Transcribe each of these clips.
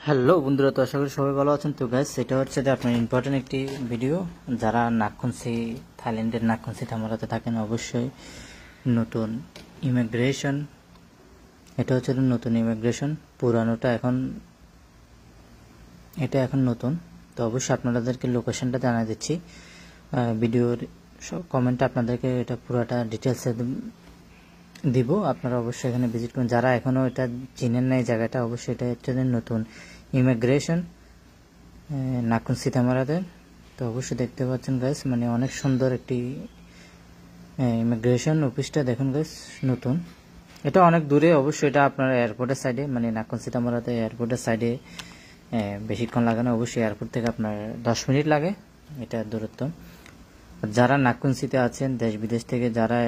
Hello বন্ধুরা, তো আশা করি সবাই ভালো আছেন। তো গাইস, এটা হচ্ছে যে আপনার ইম্পর্টেন্ট একটি ভিডিও। যারা নাগখুনসি, থাইল্যান্ডের নাগখুনসি থামারাতে থাকেন, অবশ্যই নতুন ইমিগ্রেশন, এটা হচ্ছে নতুন ইমিগ্রেশন। পুরানোটা এখন নতুন। তো অবশ্যই আপনাদেরকে লোকেশনটা জানা দিচ্ছি ভিডিওর কমেন্টে, আপনাদেরকে এটা পুরোটা ডিটেলসে দিব। আপনারা অবশ্যই এখানে ভিজিট করুন। যারা এখনও এটা চিনেন না এই জায়গাটা, অবশ্যই এটা হচ্ছে নতুন ইমিগ্রেশন নাগখুনসি থামারাতে। তো অবশ্যই দেখতে পাচ্ছেন গাইস, মানে অনেক সুন্দর একটি ইমিগ্রেশন অফিসটা দেখুন গাইস, নতুন। এটা অনেক দূরে, অবশ্যই এটা আপনার এয়ারপোর্টের সাইডে, মানে নাগখুনসি থামারাতে এয়ারপোর্টের সাইডে। বেশিক্ষণ লাগে না, অবশ্যই এয়ারপোর্ট থেকে আপনার 10 মিনিট লাগে এটা দূরত্ব। যারা নাগখুনসিতে আছেন, দেশ বিদেশ থেকে যারা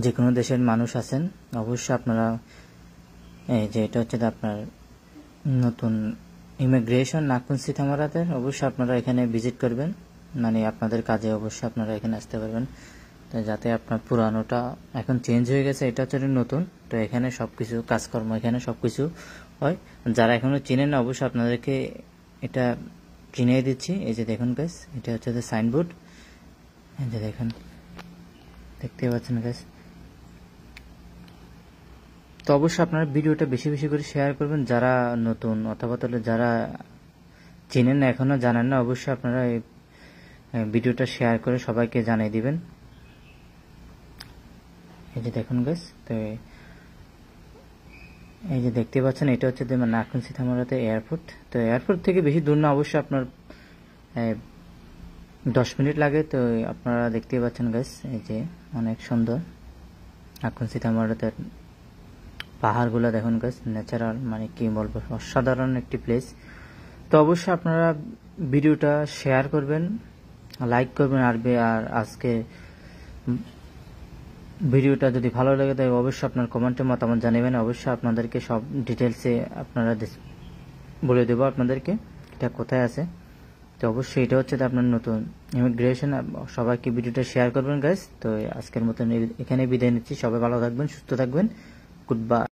যে কোনো দেশের মানুষ আছেন, অবশ্যই আপনারা যে এটা হচ্ছে আপনার নতুন ইমিগ্রেশন নাগখুনসি থামারাতে, অবশ্যই আপনারা এখানে ভিজিট করবেন। মানে আপনাদের কাজে অবশ্যই আপনারা এখানে আসতে পারবেন। তো যাতে আপনার পুরানোটা এখন চেঞ্জ হয়ে গেছে, এটা হচ্ছে নতুন। তো এখানে সব কিছু কাজকর্ম, এখানে সব কিছু হয়। যারা এখনও চিনেন না, অবশ্যই আপনাদেরকে এটা চিনিয়ে দিচ্ছি। এই যে দেখুন গাইস, এটা হচ্ছে যে সাইনবোর্ড, এই যে দেখুন, দেখতে পাচ্ছেন গাইস। তো অবশ্যই আপনারা ভিডিওটা বেশি বেশি করে শেয়ার করবেন। যারা নতুন অথবা যারা চিনেন না, এখনও জানেন না, অবশ্যই আপনারা এই ভিডিওটা শেয়ার করে সবাইকে জানিয়ে দিবেন। এই যে দেখুন গাইস, তো এই যে দেখতে পাচ্ছেন, এটা হচ্ছে নাগখুনসি থামারাতে এয়ারপোর্ট। তো এয়ারপোর্ট থেকে বেশি দূর না, অবশ্যই আপনার 10 মিনিট লাগে। তো আপনারা দেখতে পাচ্ছেন গাইস, এই যে অনেক সুন্দর নাগখুনসি থামারাতে পাহাড়গুলো দেখুন গাইস, ন্যাচারাল, মানে কি বলবো, অসাধারণ একটি প্লেস। তো অবশ্যই আপনারা ভিডিওটা শেয়ার করবেন, লাইক করবেন। আর আজকে ভিডিওটা যদি ভালো লাগে তাই অবশ্যই আপনার কমেন্টে মতামত জানাবেন। অবশ্যই আপনাদেরকে সব ডিটেলসে আপনারা বলে দেবো আপনাদেরকে এটা কোথায় আছে। তো অবশ্যই এটা হচ্ছে আপনার নতুন ইমিগ্রেশন। সবাইকে ভিডিওটা শেয়ার করবেন গাইস। তো আজকের মতন এখানে বিদায় নিচ্ছি। সবাই ভালো থাকবেন, সুস্থ থাকবেন। Good bye.